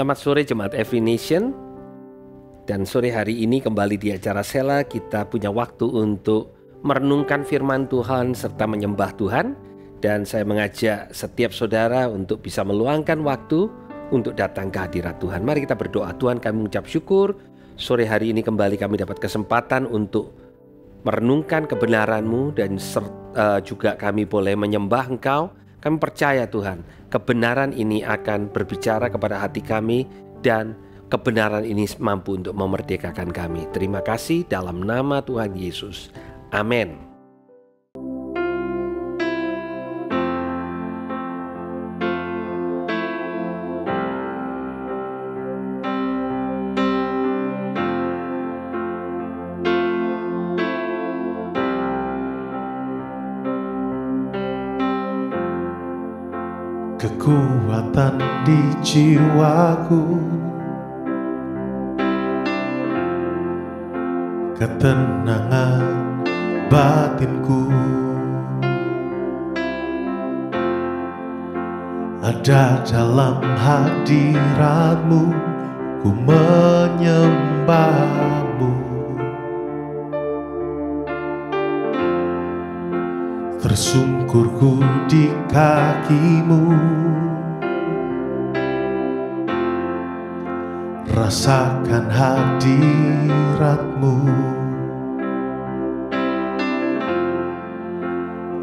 Selamat sore Jemaat Every Nation. Dan sore hari ini kembali di acara Sela kita punya waktu untuk merenungkan firman Tuhan serta menyembah Tuhan. Dan saya mengajak setiap saudara untuk bisa meluangkan waktu untuk datang ke hadirat Tuhan. Mari kita berdoa. Tuhan, kami mengucap syukur sore hari ini kembali kami dapat kesempatan untuk merenungkan kebenaran-Mu dan juga kami boleh menyembah Engkau. Kami percaya Tuhan, kebenaran ini akan berbicara kepada hati kami dan kebenaran ini mampu untuk memerdekakan kami. Terima kasih dalam nama Tuhan Yesus. Amin. Kekuatan di jiwaku, ketenangan batinku, ada dalam hadirat-Mu, ku menyembah-Mu. Tersungkurku di kaki-Mu, rasakan hadirat-Mu.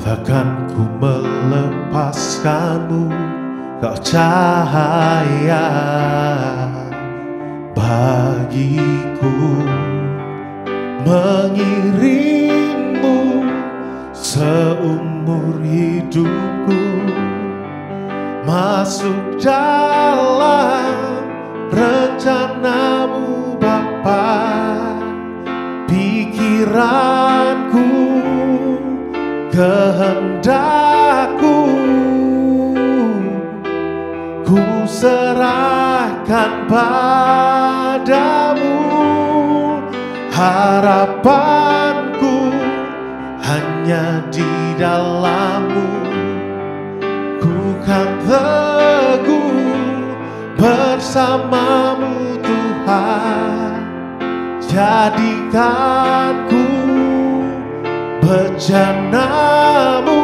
Takkan ku melepaskan-Mu, Kau cahaya bagiku. Mengiring-Mu seumur hidupku, masuk dalam rencana-Mu Bapa. Pikiranku, kehendakku, ku serahkan padamu. Harapanku hanya di dalam-Mu, ku kan teguh bersama-Mu Tuhan. Jadikanku bejana-Mu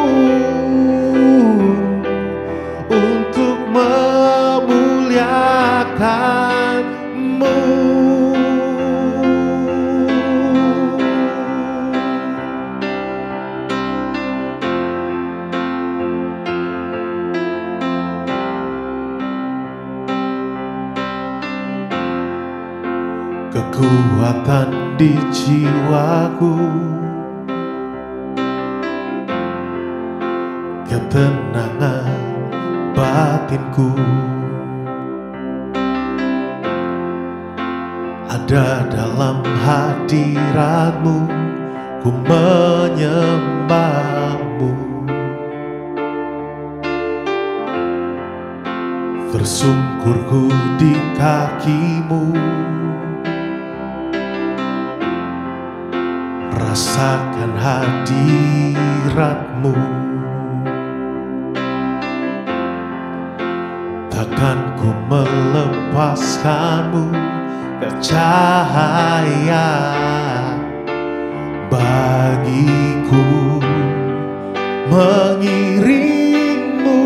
untuk memuliakan-Mu. Kekuatan di jiwaku, ketenangan batinku, ada dalam hadirat-Mu, ku menyembah-Mu. Tersungkurku di kaki-Mu, rasakan hadirat-Mu. Takkan ku melepaskan-Mu, cahaya bagiku. Mengiring-Mu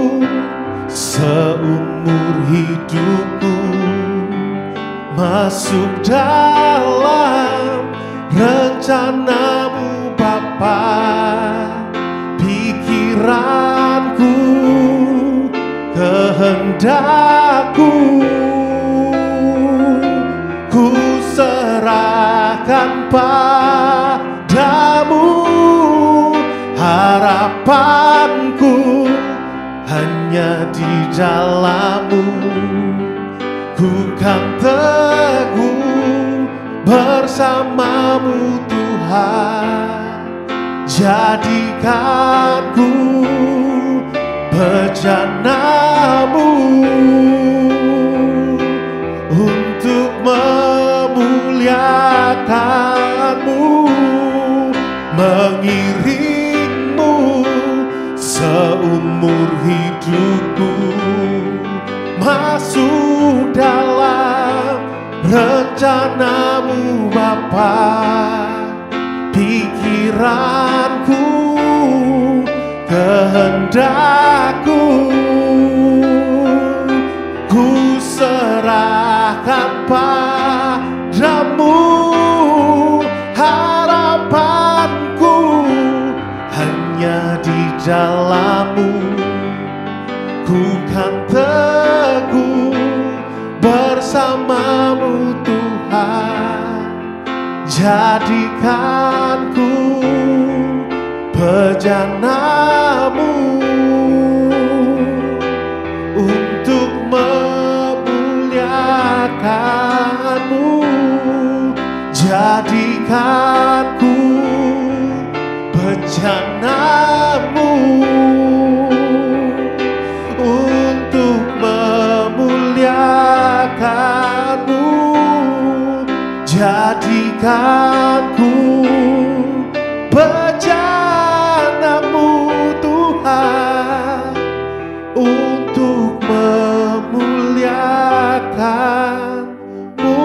seumur hidupku, masuk dalam rencana-Mu Bapa. Pikiranku, kehendakku, ku serahkan padamu. Harapanku hanya di dalam-Mu, ku kan teguh bersama-Mu Tuhan. Jadikanku bejana-Mu untuk memuliakan-Mu. Mengiring-Mu seumur hidupku, masuk dalam apa pikiranku, kehendakku, ku serahkan padamu. Harapanku hanya di dalam-Mu, ku kan teguh bersama-Mu Tuhan. Jadikan ku bejana-Mu untuk memuliakan-Mu. Jadikan ku bejana-Mu untuk memuliakan-Mu. Jadikan ku bejana-Mu Tuhan untuk memuliakan-Mu.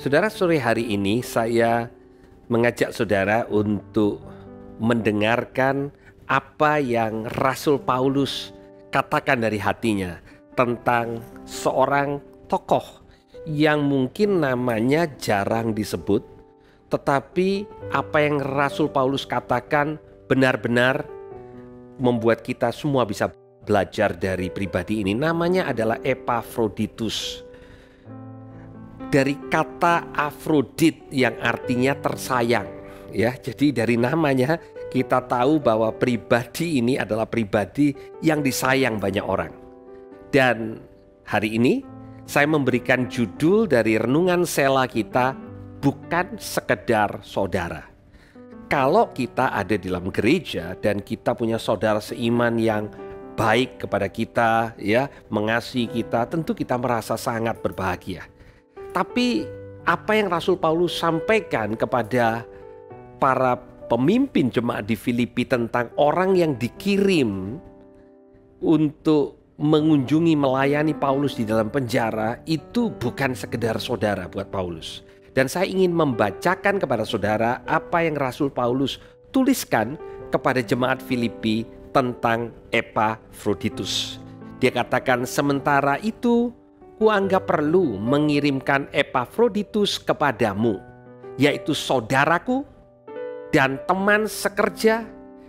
Saudara, sore hari ini saya mengajak saudara untuk mendengarkan apa yang Rasul Paulus katakan dari hatinya tentang seorang tokoh yang mungkin namanya jarang disebut, tetapi apa yang Rasul Paulus katakan benar-benar membuat kita semua bisa belajar dari pribadi ini. Namanya adalah Epafroditus. Dari kata Afrodit yang artinya tersayang, ya. Jadi dari namanya kita tahu bahwa pribadi ini adalah pribadi yang disayang banyak orang. Dan hari ini saya memberikan judul dari renungan sela kita, bukan sekedar saudara. Kalau kita ada di dalam gereja dan kita punya saudara seiman yang baik kepada kita, ya, mengasihi kita, tentu kita merasa sangat berbahagia. Tapi apa yang Rasul Paulus sampaikan kepada para pemimpin jemaat di Filipi tentang orang yang dikirim untuk mengunjungi, melayani Paulus di dalam penjara, itu bukan sekedar saudara buat Paulus. Dan saya ingin membacakan kepada saudara apa yang Rasul Paulus tuliskan kepada jemaat Filipi tentang Epafroditus. Dia katakan, sementara itu kuanggap perlu mengirimkan Epafroditus kepadamu, yaitu saudaraku dan teman sekerja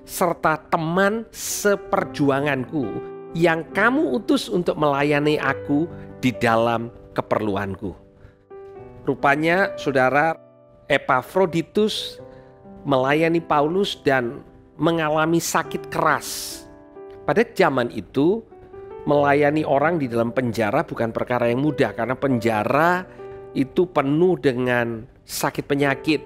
serta teman seperjuanganku yang kamu utus untuk melayani aku di dalam keperluanku. Rupanya saudara, Epafroditus melayani Paulus dan mengalami sakit keras. Pada zaman itu melayani orang di dalam penjara bukan perkara yang mudah, karena penjara itu penuh dengan sakit penyakit.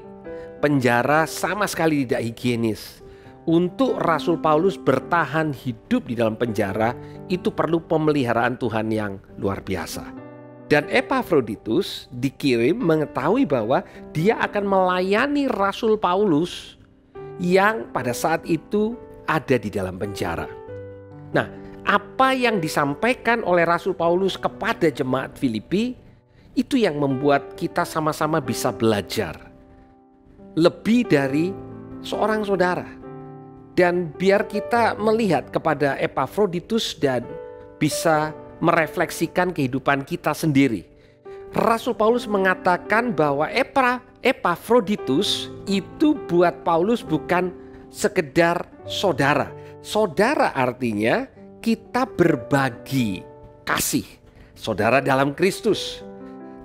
Penjara sama sekali tidak higienis. Untuk Rasul Paulus bertahan hidup di dalam penjara itu perlu pemeliharaan Tuhan yang luar biasa. Dan Epafroditus dikirim mengetahui bahwa dia akan melayani Rasul Paulus yang pada saat itu ada di dalam penjara. Nah, apa yang disampaikan oleh Rasul Paulus kepada jemaat Filipi itu yang membuat kita sama-sama bisa belajar lebih dari seorang saudara. Dan biar kita melihat kepada Epafroditus dan bisa merefleksikan kehidupan kita sendiri. Rasul Paulus mengatakan bahwa Epafroditus itu buat Paulus bukan sekedar saudara. Saudara artinya kita berbagi kasih, saudara dalam Kristus.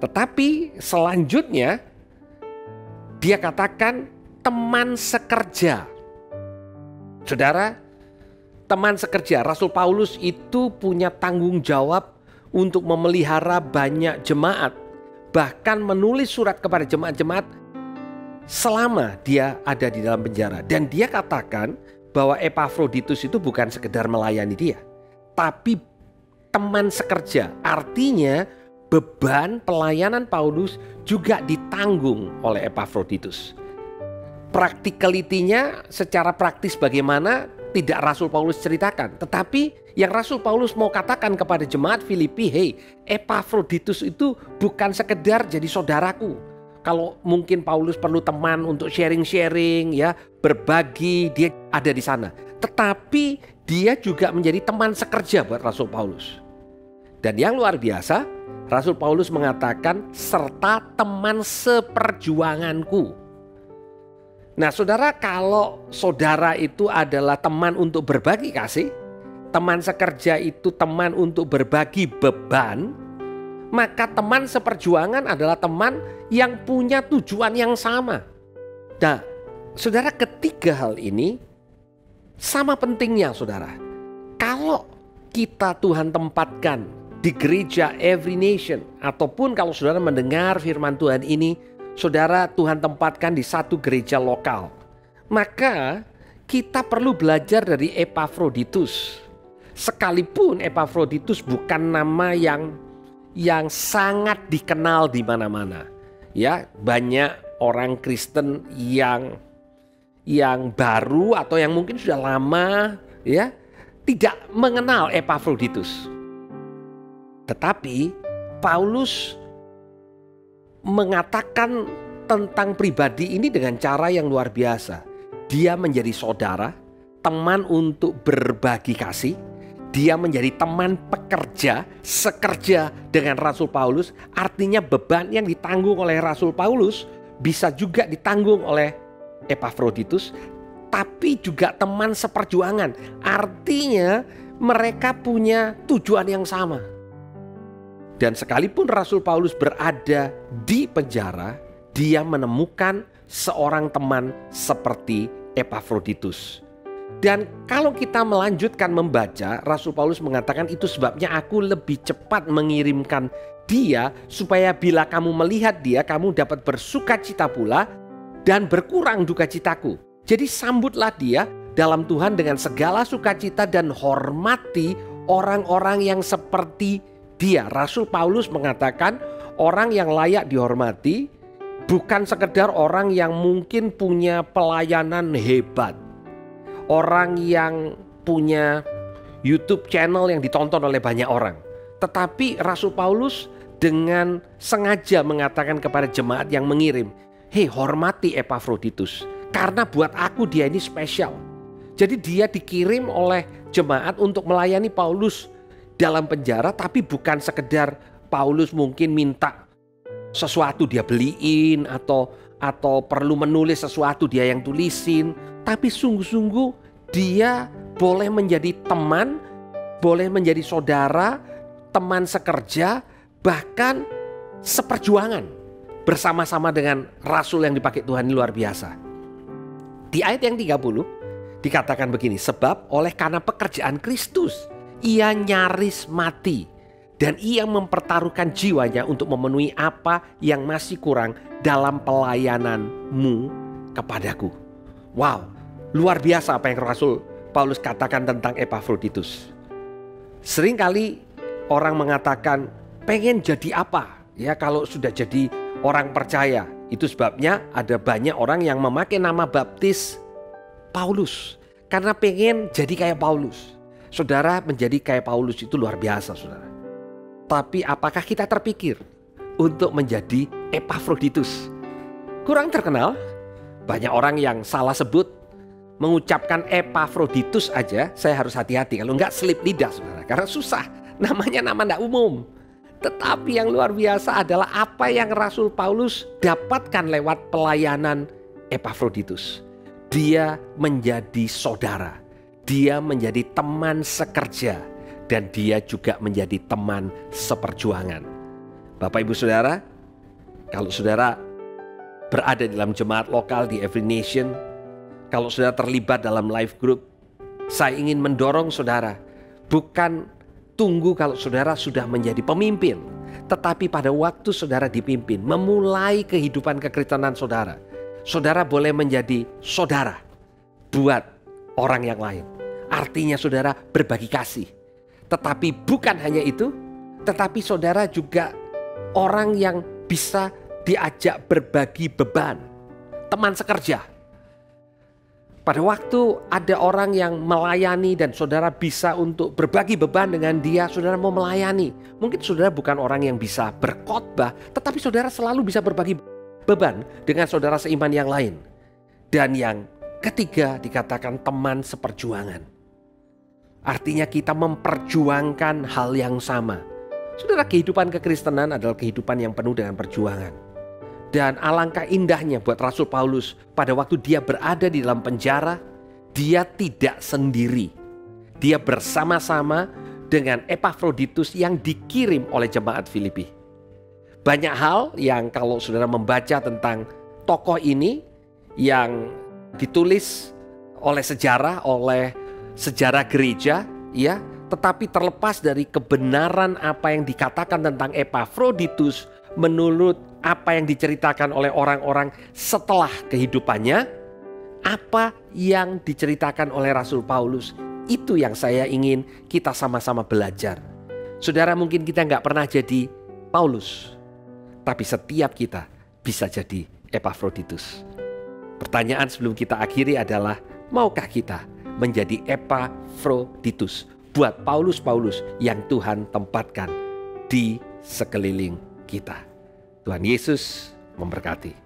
Tetapi selanjutnya dia katakan teman sekerja. Saudara, teman sekerja. Rasul Paulus itu punya tanggung jawab untuk memelihara banyak jemaat. Bahkan menulis surat kepada jemaat-jemaat selama dia ada di dalam penjara. Dan dia katakan bahwa Epafroditus itu bukan sekedar melayani dia, tapi teman sekerja. Artinya beban pelayanan Paulus juga ditanggung oleh Epafroditus. Practicality-nya secara praktis bagaimana tidak Rasul Paulus ceritakan. Tetapi yang Rasul Paulus mau katakan kepada jemaat Filipi, hey, Epafroditus itu bukan sekedar jadi saudaraku. Kalau mungkin Paulus perlu teman untuk sharing-sharing, ya, berbagi, dia ada di sana. Tetapi dia juga menjadi teman sekerja buat Rasul Paulus. Dan yang luar biasa, Rasul Paulus mengatakan serta teman seperjuanganku. Nah, saudara, kalau saudara itu adalah teman untuk berbagi kasih, teman sekerja itu teman untuk berbagi beban, maka teman seperjuangan adalah teman yang punya tujuan yang sama. Nah, saudara, ketiga hal ini sama pentingnya, saudara. Kalau kita Tuhan tempatkan di gereja Every Nation, ataupun kalau saudara mendengar firman Tuhan ini, saudara Tuhan tempatkan di satu gereja lokal, maka kita perlu belajar dari Epafroditus. Sekalipun Epafroditus bukan nama yang sangat dikenal di mana-mana, ya, banyak orang Kristen yang baru atau yang mungkin sudah lama, ya, tidak mengenal Epafroditus. Tetapi Paulus mengatakan tentang pribadi ini dengan cara yang luar biasa. Dia menjadi saudara, teman untuk berbagi kasih. Dia menjadi teman pekerja, sekerja dengan Rasul Paulus. Artinya beban yang ditanggung oleh Rasul Paulus bisa juga ditanggung oleh Epafroditus. Tapi juga teman seperjuangan. Artinya mereka punya tujuan yang sama. Dan sekalipun Rasul Paulus berada di penjara, dia menemukan seorang teman seperti Epafroditus. Dan kalau kita melanjutkan membaca, Rasul Paulus mengatakan itu sebabnya aku lebih cepat mengirimkan dia, supaya bila kamu melihat dia, kamu dapat bersuka cita pula dan berkurang duka citaku. Jadi sambutlah dia dalam Tuhan dengan segala sukacita dan hormati orang-orang yang seperti dia. Rasul Paulus mengatakan orang yang layak dihormati bukan sekedar orang yang mungkin punya pelayanan hebat, orang yang punya YouTube channel yang ditonton oleh banyak orang. Tetapi Rasul Paulus dengan sengaja mengatakan kepada jemaat yang mengirim, hei, hormati Epafroditus, karena buat aku dia ini spesial. Jadi dia dikirim oleh jemaat untuk melayani Paulus dalam penjara, tapi bukan sekedar Paulus mungkin minta sesuatu dia beliin atau perlu menulis sesuatu dia yang tulisin, tapi sungguh-sungguh dia boleh menjadi teman, boleh menjadi saudara, teman sekerja, bahkan seperjuangan bersama-sama dengan Rasul yang dipakai Tuhan ini luar biasa. Di ayat yang 30 dikatakan begini, sebab oleh karena pekerjaan Kristus ia nyaris mati dan ia mempertaruhkan jiwanya untuk memenuhi apa yang masih kurang dalam pelayananmu kepadaku. Wow, luar biasa apa yang Rasul Paulus katakan tentang Epafroditus. Seringkali orang mengatakan pengen jadi apa ya kalau sudah jadi orang percaya. Itu sebabnya ada banyak orang yang memakai nama baptis Paulus karena pengen jadi kayak Paulus. Saudara, menjadi kayak Paulus itu luar biasa, saudara. Tapi apakah kita terpikir untuk menjadi Epafroditus? Kurang terkenal. Banyak orang yang salah sebut, mengucapkan Epafroditus aja saya harus hati-hati. Kalau enggak selip lidah, saudara, karena susah. Namanya nama enggak umum. Tetapi yang luar biasa adalah apa yang Rasul Paulus dapatkan lewat pelayanan Epafroditus. Dia menjadi saudara. Dia menjadi teman sekerja dan dia juga menjadi teman seperjuangan. Bapak Ibu Saudara, kalau saudara berada dalam jemaat lokal di Every Nation, kalau saudara terlibat dalam life group, saya ingin mendorong saudara, bukan tunggu kalau saudara sudah menjadi pemimpin, tetapi pada waktu saudara dipimpin, memulai kehidupan kekristenan saudara, saudara boleh menjadi saudara buat orang yang lain. Artinya saudara berbagi kasih. Tetapi bukan hanya itu, tetapi saudara juga orang yang bisa diajak berbagi beban. Teman sekerja. Pada waktu ada orang yang melayani dan saudara bisa untuk berbagi beban dengan dia, saudara mau melayani. Mungkin saudara bukan orang yang bisa berkhotbah, tetapi saudara selalu bisa berbagi beban dengan saudara seiman yang lain. Dan yang ketiga dikatakan teman seperjuangan. Artinya kita memperjuangkan hal yang sama. Saudara, kehidupan kekristenan adalah kehidupan yang penuh dengan perjuangan. Dan alangkah indahnya buat Rasul Paulus pada waktu dia berada di dalam penjara, dia tidak sendiri. Dia bersama-sama dengan Epafroditus yang dikirim oleh jemaat Filipi. Banyak hal yang kalau saudara membaca tentang tokoh ini yang ditulis oleh sejarah gereja, ya, tetapi terlepas dari kebenaran apa yang dikatakan tentang Epafroditus menurut apa yang diceritakan oleh orang-orang setelah kehidupannya, apa yang diceritakan oleh Rasul Paulus, itu yang saya ingin kita sama-sama belajar. Saudara, mungkin kita nggak pernah jadi Paulus, tapi setiap kita bisa jadi Epafroditus. Pertanyaan sebelum kita akhiri adalah, maukah kita menjadi Epafroditus buat Paulus-Paulus yang Tuhan tempatkan di sekeliling kita? Tuhan Yesus memberkati.